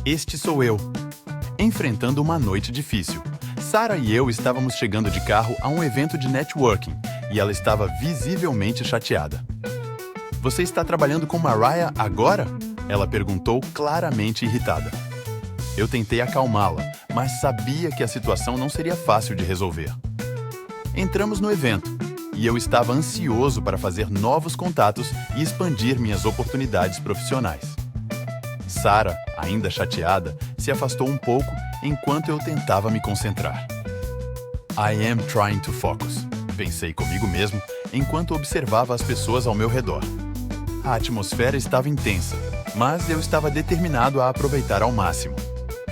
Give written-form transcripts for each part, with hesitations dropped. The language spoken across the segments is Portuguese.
Este sou eu, enfrentando uma noite difícil. Sarah e eu estávamos chegando de carro a um evento de networking e ela estava visivelmente chateada. Você está trabalhando com Mariah agora? Ela perguntou, claramente irritada. Eu tentei acalmá-la, mas sabia que a situação não seria fácil de resolver. Entramos no evento e eu estava ansioso para fazer novos contatos e expandir minhas oportunidades profissionais. Sarah, ainda chateada, se afastou um pouco enquanto eu tentava me concentrar. I am trying to focus, pensei comigo mesmo enquanto observava as pessoas ao meu redor. A atmosfera estava intensa, mas eu estava determinado a aproveitar ao máximo.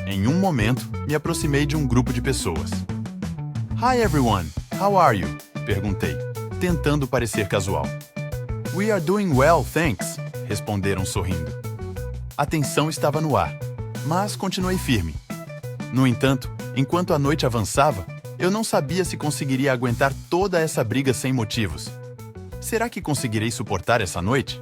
Em um momento, me aproximei de um grupo de pessoas. Hi everyone, how are you? Perguntei, tentando parecer casual. We are doing well, thanks, responderam sorrindo. A tensão estava no ar, mas continuei firme. No entanto, enquanto a noite avançava, eu não sabia se conseguiria aguentar toda essa briga sem motivos. Será que conseguirei suportar essa noite?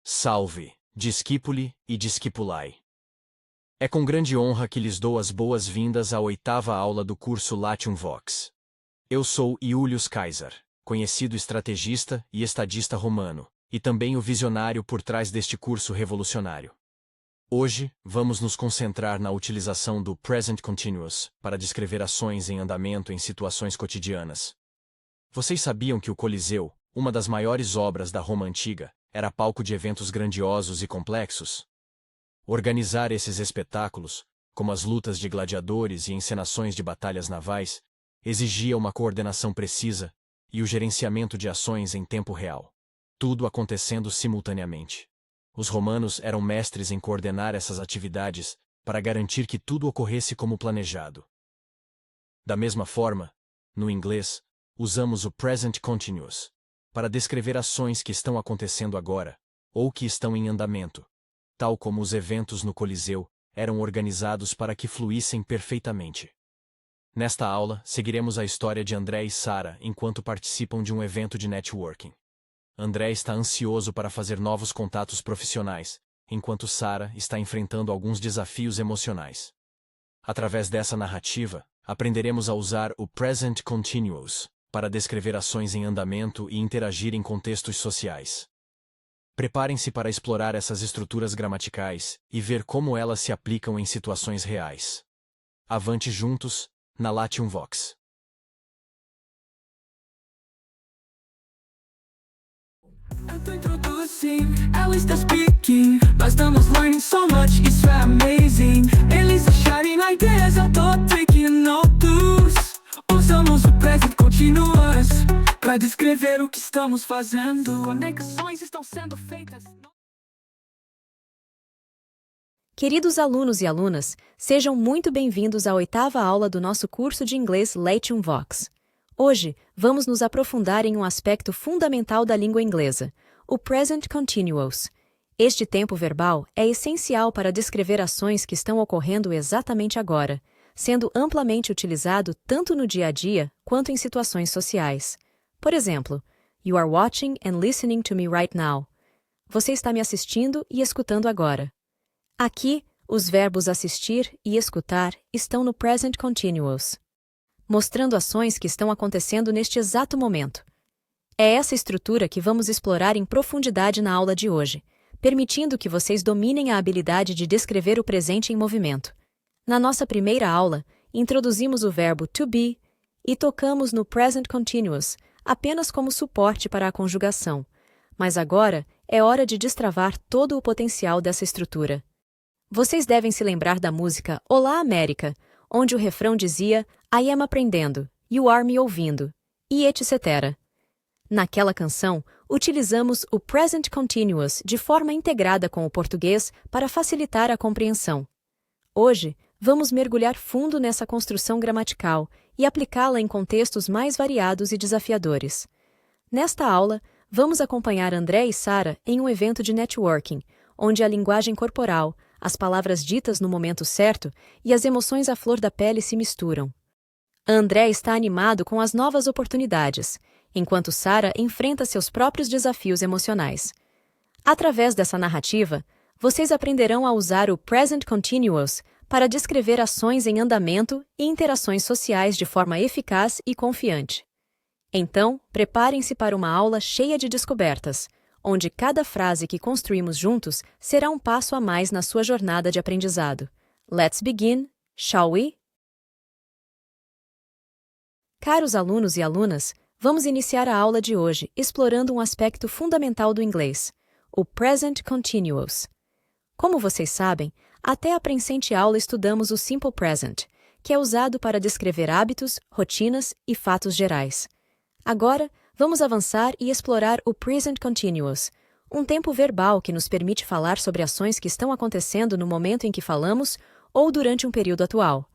Salve, discípuli e discipulai. É com grande honra que lhes dou as boas-vindas à 8ª aula do curso Latium Vox. Eu sou Iulius Caesar, conhecido estrategista e estadista romano, e também o visionário por trás deste curso revolucionário. Hoje, vamos nos concentrar na utilização do Present Continuous para descrever ações em andamento em situações cotidianas. Vocês sabiam que o Coliseu, uma das maiores obras da Roma antiga, era palco de eventos grandiosos e complexos? Organizar esses espetáculos, como as lutas de gladiadores e encenações de batalhas navais, exigia uma coordenação precisa e o gerenciamento de ações em tempo real. Tudo acontecendo simultaneamente. Os romanos eram mestres em coordenar essas atividades para garantir que tudo ocorresse como planejado. Da mesma forma, no inglês, usamos o Present Continuous para descrever ações que estão acontecendo agora, ou que estão em andamento, tal como os eventos no Coliseu eram organizados para que fluíssem perfeitamente. Nesta aula, seguiremos a história de André e Sarah enquanto participam de um evento de networking. André está ansioso para fazer novos contatos profissionais, enquanto Sarah está enfrentando alguns desafios emocionais. Através dessa narrativa, aprenderemos a usar o Present Continuous para descrever ações em andamento e interagir em contextos sociais. Preparem-se para explorar essas estruturas gramaticais e ver como elas se aplicam em situações reais. Avante juntos, na Latium Vox. Eu tô introducing, ela está speaking. Nós estamos learning so much, isso é amazing. Eles sharing ideas, eu tô taking notes. Usamos o present continuous para descrever o que estamos fazendo. Conexões estão sendo feitas. Queridos alunos e alunas, sejam muito bem-vindos à 8ª aula do nosso curso de inglês Latium Vox. Hoje, vamos nos aprofundar em um aspecto fundamental da língua inglesa, o Present Continuous. Este tempo verbal é essencial para descrever ações que estão ocorrendo exatamente agora, sendo amplamente utilizado tanto no dia a dia quanto em situações sociais. Por exemplo, You are watching and listening to me right now. Você está me assistindo e escutando agora. Aqui, os verbos assistir e escutar estão no Present Continuous, mostrando ações que estão acontecendo neste exato momento. É essa estrutura que vamos explorar em profundidade na aula de hoje, permitindo que vocês dominem a habilidade de descrever o presente em movimento. Na nossa primeira aula, introduzimos o verbo to be e tocamos no Present Continuous apenas como suporte para a conjugação, mas agora é hora de destravar todo o potencial dessa estrutura. Vocês devem se lembrar da música Olá América, onde o refrão dizia I am aprendendo, you are me ouvindo, e etc. Naquela canção, utilizamos o Present Continuous de forma integrada com o português para facilitar a compreensão. Hoje, vamos mergulhar fundo nessa construção gramatical e aplicá-la em contextos mais variados e desafiadores. Nesta aula, vamos acompanhar André e Sara em um evento de networking, onde a linguagem corporal, as palavras ditas no momento certo e as emoções à flor da pele se misturam. André está animado com as novas oportunidades, enquanto Sara enfrenta seus próprios desafios emocionais. Através dessa narrativa, vocês aprenderão a usar o Present Continuous para descrever ações em andamento e interações sociais de forma eficaz e confiante. Então, preparem-se para uma aula cheia de descobertas, onde cada frase que construímos juntos será um passo a mais na sua jornada de aprendizado. Let's begin, shall we? Caros alunos e alunas, vamos iniciar a aula de hoje explorando um aspecto fundamental do inglês, o Present Continuous. Como vocês sabem, até a presente aula estudamos o Simple Present, que é usado para descrever hábitos, rotinas e fatos gerais. Agora, vamos avançar e explorar o Present Continuous, um tempo verbal que nos permite falar sobre ações que estão acontecendo no momento em que falamos ou durante um período atual.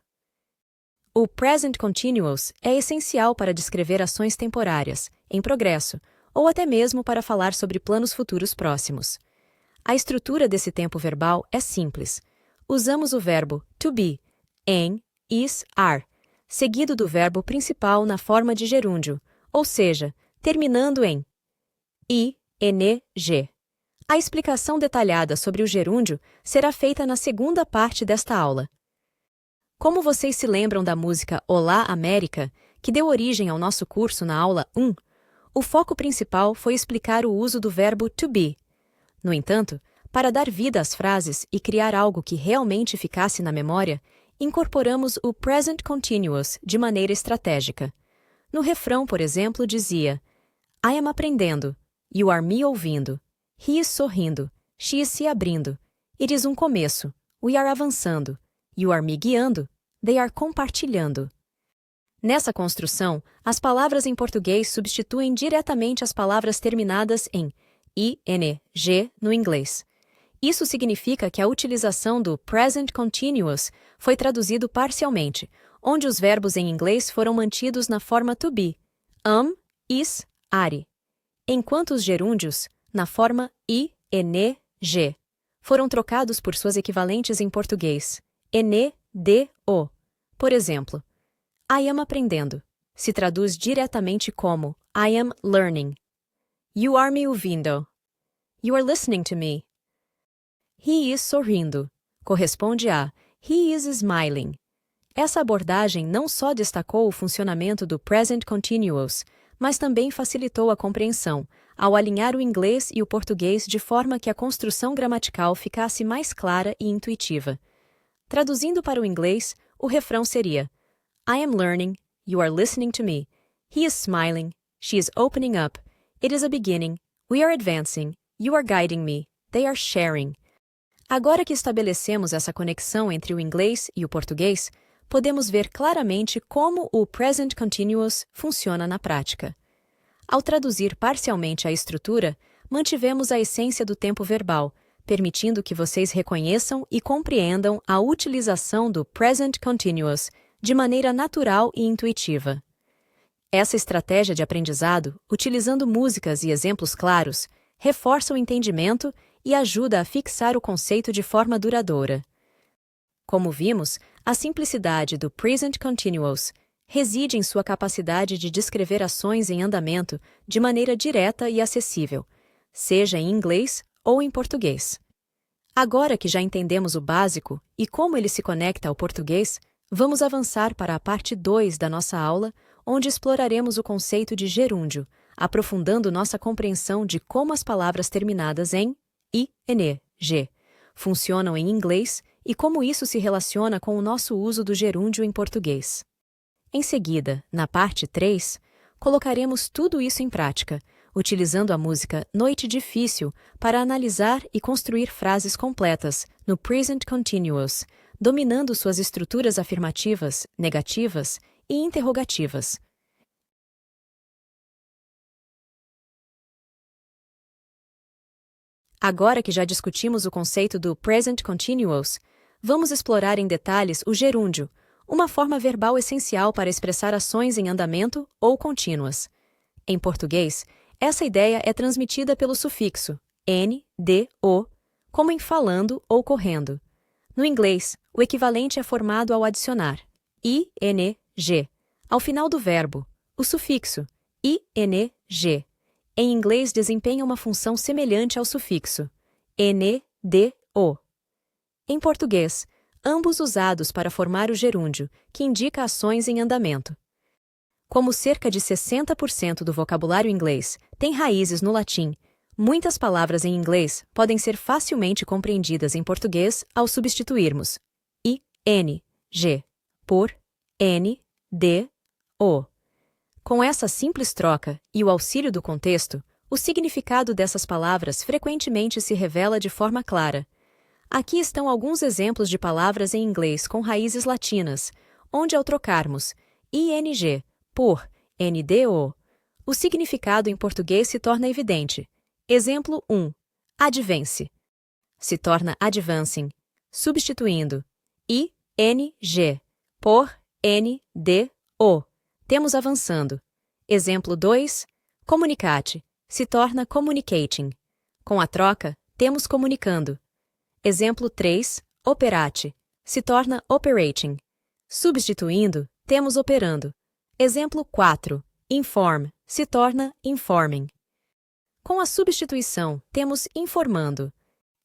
O Present Continuous é essencial para descrever ações temporárias, em progresso, ou até mesmo para falar sobre planos futuros próximos. A estrutura desse tempo verbal é simples. Usamos o verbo to be, am, is, are, seguido do verbo principal na forma de gerúndio, ou seja, terminando em i, ene, g. A explicação detalhada sobre o gerúndio será feita na segunda parte desta aula. Como vocês se lembram da música Olá, América, que deu origem ao nosso curso na aula 1, o foco principal foi explicar o uso do verbo to be. No entanto, para dar vida às frases e criar algo que realmente ficasse na memória, incorporamos o Present Continuous de maneira estratégica. No refrão, por exemplo, dizia I am aprendendo, you are me ouvindo, he is sorrindo, she is se abrindo, it is um começo, we are avançando, you are me guiando, they are compartilhando. Nessa construção, as palavras em português substituem diretamente as palavras terminadas em i, n, g no inglês. Isso significa que a utilização do Present Continuous foi traduzido parcialmente, onde os verbos em inglês foram mantidos na forma to be, am, is, are, enquanto os gerúndios, na forma i, ene, g, foram trocados por suas equivalentes em português, ene, de, o. Por exemplo, I am aprendendo se traduz diretamente como I am learning. You are me ouvindo. You are listening to me. He is sorrindo corresponde a He is smiling. Essa abordagem não só destacou o funcionamento do Present Continuous, mas também facilitou a compreensão, ao alinhar o inglês e o português de forma que a construção gramatical ficasse mais clara e intuitiva. Traduzindo para o inglês, o refrão seria I am learning, you are listening to me. He is smiling, she is opening up. It is a beginning, we are advancing. You are guiding me, they are sharing. Agora que estabelecemos essa conexão entre o inglês e o português, podemos ver claramente como o Present Continuous funciona na prática. Ao traduzir parcialmente a estrutura, mantivemos a essência do tempo verbal, permitindo que vocês reconheçam e compreendam a utilização do Present Continuous de maneira natural e intuitiva. Essa estratégia de aprendizado, utilizando músicas e exemplos claros, reforça o entendimento e ajuda a fixar o conceito de forma duradoura. Como vimos, a simplicidade do Present Continuous reside em sua capacidade de descrever ações em andamento de maneira direta e acessível, seja em inglês ou em português. Agora que já entendemos o básico e como ele se conecta ao português, vamos avançar para a parte 2 da nossa aula, onde exploraremos o conceito de gerúndio, aprofundando nossa compreensão de como as palavras terminadas em i, ene, g funcionam em inglês e como isso se relaciona com o nosso uso do gerúndio em português. Em seguida, na parte 3, colocaremos tudo isso em prática, utilizando a música Noite Difícil para analisar e construir frases completas no Present Continuous, dominando suas estruturas afirmativas, negativas e interrogativas. Agora que já discutimos o conceito do Present Continuous, vamos explorar em detalhes o gerúndio, uma forma verbal essencial para expressar ações em andamento ou contínuas. Em português, essa ideia é transmitida pelo sufixo n, d, o, como em falando ou correndo. No inglês, o equivalente é formado ao adicionar ing ao final do verbo. O sufixo ing em inglês desempenha uma função semelhante ao sufixo ndo. Em português, ambos usados para formar o gerúndio, que indica ações em andamento. Como cerca de 60% do vocabulário inglês tem raízes no latim, muitas palavras em inglês podem ser facilmente compreendidas em português ao substituirmos ing por ndo. Com essa simples troca e o auxílio do contexto, o significado dessas palavras frequentemente se revela de forma clara. Aqui estão alguns exemplos de palavras em inglês com raízes latinas, onde ao trocarmos ing por ndo, o significado em português se torna evidente. Exemplo 1. Advance. Se torna advancing, substituindo ing por ndo. Temos avançando. Exemplo 2. Comunicate. Se torna communicating. Com a troca, temos comunicando. Exemplo 3. Operate. Se torna operating. Substituindo, temos operando. Exemplo 4. Inform. Se torna informing. Com a substituição, temos informando.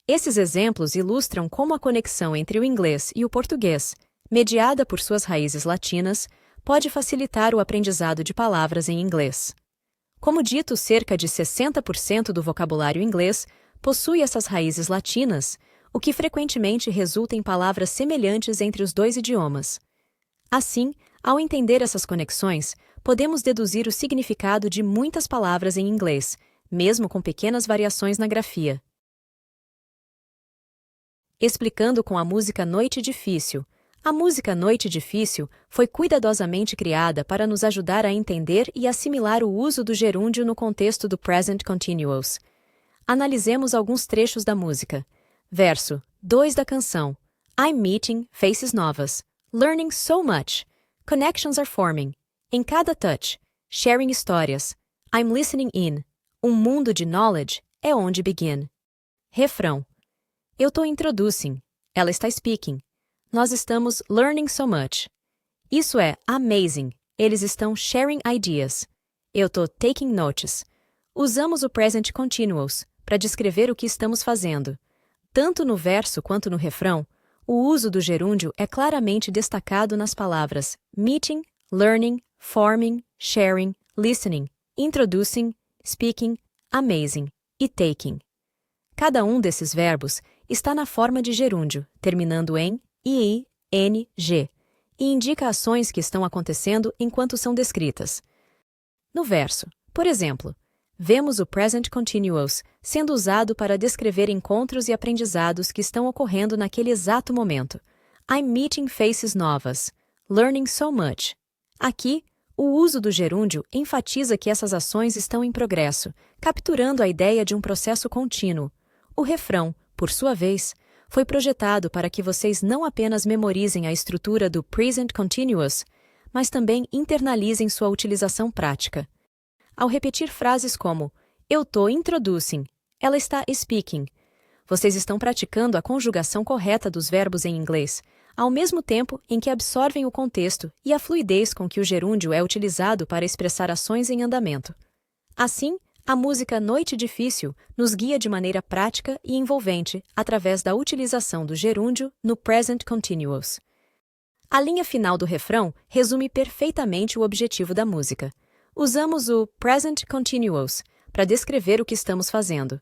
Esses exemplos ilustram como a conexão entre o inglês e o português, mediada por suas raízes latinas, pode facilitar o aprendizado de palavras em inglês. Como dito, cerca de 60% do vocabulário inglês possui essas raízes latinas, o que frequentemente resulta em palavras semelhantes entre os dois idiomas. Assim, ao entender essas conexões, podemos deduzir o significado de muitas palavras em inglês, mesmo com pequenas variações na grafia. Explicando com a música Noite Difícil. A música Noite Difícil foi cuidadosamente criada para nos ajudar a entender e assimilar o uso do gerúndio no contexto do Present Continuous. Analisemos alguns trechos da música. Verso 2 da canção. I'm meeting faces novas. Learning so much. Connections are forming. Em cada touch. Sharing histórias. I'm listening in. Um mundo de knowledge é onde begin. Refrão. Eu tô introducing. Ela está speaking. Nós estamos learning so much. Isso é amazing. Eles estão sharing ideas. Eu tô taking notes. Usamos o present continuous para descrever o que estamos fazendo. Tanto no verso quanto no refrão, o uso do gerúndio é claramente destacado nas palavras meeting, learning, forming, sharing, listening, introducing, speaking, amazing e taking. Cada um desses verbos está na forma de gerúndio, terminando em ing, e indica ações que estão acontecendo enquanto são descritas. No verso, por exemplo, vemos o present continuous sendo usado para descrever encontros e aprendizados que estão ocorrendo naquele exato momento. I'm meeting faces novas. Learning so much. Aqui, o uso do gerúndio enfatiza que essas ações estão em progresso, capturando a ideia de um processo contínuo. O refrão, por sua vez, foi projetado para que vocês não apenas memorizem a estrutura do present continuous, mas também internalizem sua utilização prática. Ao repetir frases como eu tô introducing, ela está speaking, vocês estão praticando a conjugação correta dos verbos em inglês, ao mesmo tempo em que absorvem o contexto e a fluidez com que o gerúndio é utilizado para expressar ações em andamento. Assim, a música Noite Difícil nos guia de maneira prática e envolvente através da utilização do gerúndio no present continuous. A linha final do refrão resume perfeitamente o objetivo da música. Usamos o present continuous para descrever o que estamos fazendo.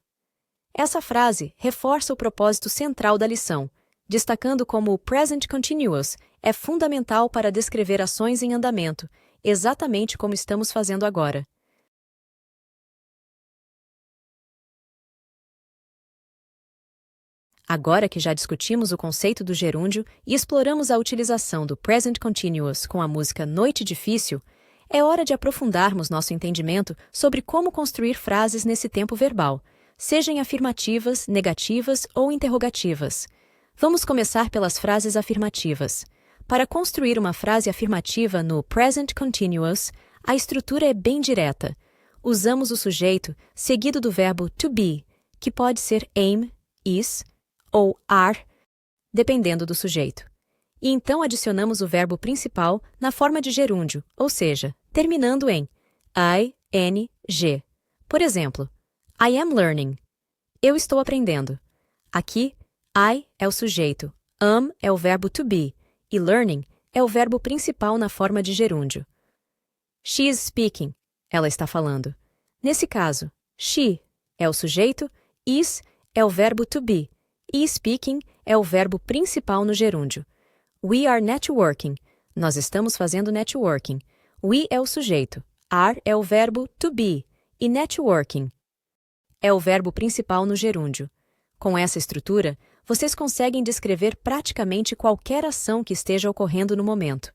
Essa frase reforça o propósito central da lição, destacando como o present continuous é fundamental para descrever ações em andamento, exatamente como estamos fazendo agora. Agora que já discutimos o conceito do gerúndio e exploramos a utilização do present continuous com a música Noite Difícil, é hora de aprofundarmos nosso entendimento sobre como construir frases nesse tempo verbal, sejam afirmativas, negativas ou interrogativas. Vamos começar pelas frases afirmativas. Para construir uma frase afirmativa no present continuous, a estrutura é bem direta. Usamos o sujeito seguido do verbo to be, que pode ser am, is ou are, dependendo do sujeito. E então adicionamos o verbo principal na forma de gerúndio, ou seja, terminando em ing. Por exemplo, I am learning. Eu estou aprendendo. Aqui, I é o sujeito, am é o verbo to be e learning é o verbo principal na forma de gerúndio. She is speaking. Ela está falando. Nesse caso, she é o sujeito, is é o verbo to be e speaking é o verbo principal no gerúndio. We are networking. Nós estamos fazendo networking. We é o sujeito, are é o verbo to be e networking é o verbo principal no gerúndio. Com essa estrutura, vocês conseguem descrever praticamente qualquer ação que esteja ocorrendo no momento.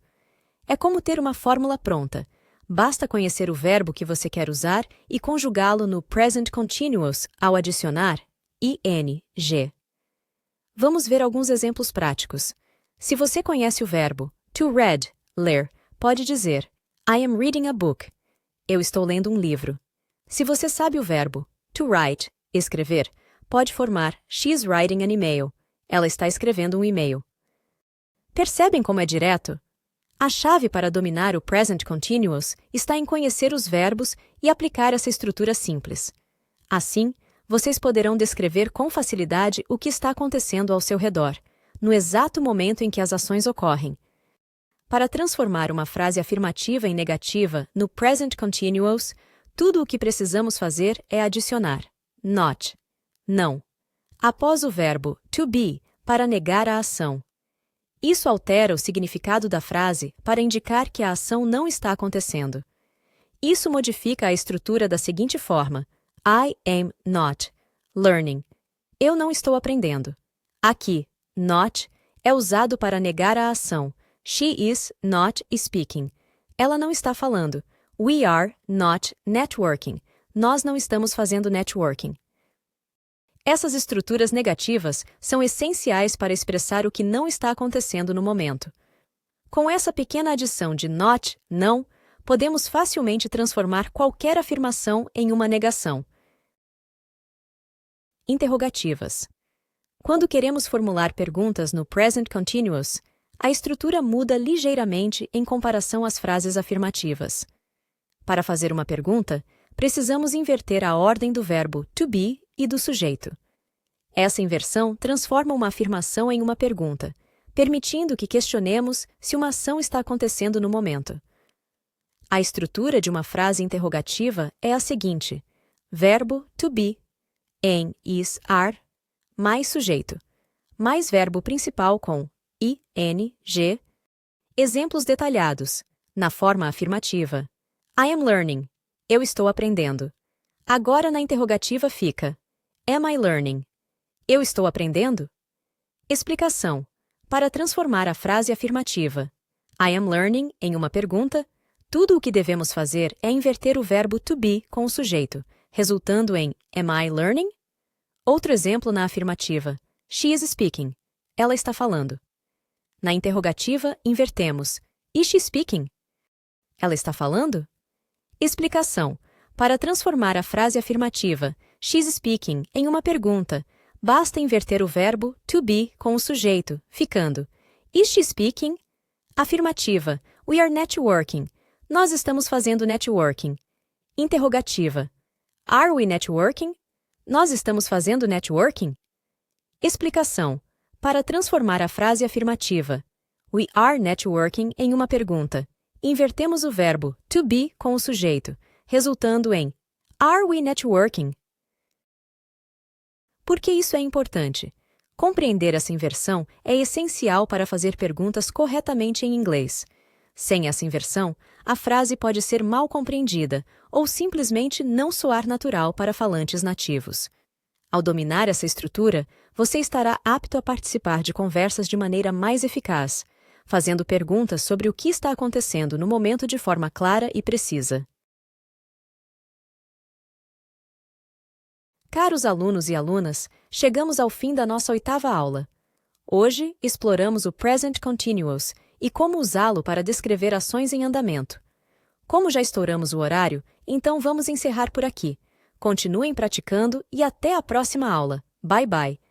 É como ter uma fórmula pronta. Basta conhecer o verbo que você quer usar e conjugá-lo no present continuous ao adicionar ing. Vamos ver alguns exemplos práticos. Se você conhece o verbo to read, ler, pode dizer I am reading a book. Eu estou lendo um livro. Se você sabe o verbo to write, escrever, pode formar she's writing an email. Ela está escrevendo um e-mail. Percebem como é direto? A chave para dominar o present continuous está em conhecer os verbos e aplicar essa estrutura simples. Assim, vocês poderão descrever com facilidade o que está acontecendo ao seu redor, no exato momento em que as ações ocorrem. Para transformar uma frase afirmativa em negativa no present continuous, tudo o que precisamos fazer é adicionar not, não, após o verbo to be para negar a ação. Isso altera o significado da frase para indicar que a ação não está acontecendo. Isso modifica a estrutura da seguinte forma: I am not learning. Eu não estou aprendendo. Aqui, not é usado para negar a ação. She is not speaking. Ela não está falando. We are not networking. Nós não estamos fazendo networking. Essas estruturas negativas são essenciais para expressar o que não está acontecendo no momento. Com essa pequena adição de not, não, podemos facilmente transformar qualquer afirmação em uma negação. Interrogativas. Quando queremos formular perguntas no present continuous, a estrutura muda ligeiramente em comparação às frases afirmativas. Para fazer uma pergunta, precisamos inverter a ordem do verbo to be e do sujeito. Essa inversão transforma uma afirmação em uma pergunta, permitindo que questionemos se uma ação está acontecendo no momento. A estrutura de uma frase interrogativa é a seguinte: verbo to be, am, is, are, mais sujeito, mais verbo principal com ing. Exemplos detalhados. Na forma afirmativa: I am learning. Eu estou aprendendo. Agora na interrogativa fica: Am I learning? Eu estou aprendendo? Explicação. Para transformar a frase afirmativa I am learning em uma pergunta, tudo o que devemos fazer é inverter o verbo to be com o sujeito, resultando em Am I learning? Outro exemplo na afirmativa: She is speaking. Ela está falando. Na interrogativa, invertemos Is she speaking? Ela está falando? Explicação. Para transformar a frase afirmativa She's speaking em uma pergunta, basta inverter o verbo to be com o sujeito, ficando Is she speaking? Afirmativa. We are networking. Nós estamos fazendo networking. Interrogativa. Are we networking? Nós estamos fazendo networking? Explicação. Para transformar a frase afirmativa We are networking em uma pergunta, invertemos o verbo to be com o sujeito, resultando em Are we networking? Por que isso é importante? Compreender essa inversão é essencial para fazer perguntas corretamente em inglês. Sem essa inversão, a frase pode ser mal compreendida ou simplesmente não soar natural para falantes nativos. Ao dominar essa estrutura, você estará apto a participar de conversas de maneira mais eficaz, fazendo perguntas sobre o que está acontecendo no momento de forma clara e precisa. Caros alunos e alunas, chegamos ao fim da nossa 8ª aula. Hoje, exploramos o Present Continuous e como usá-lo para descrever ações em andamento. Como já estouramos o horário, então vamos encerrar por aqui. Continuem praticando e até a próxima aula. Bye bye!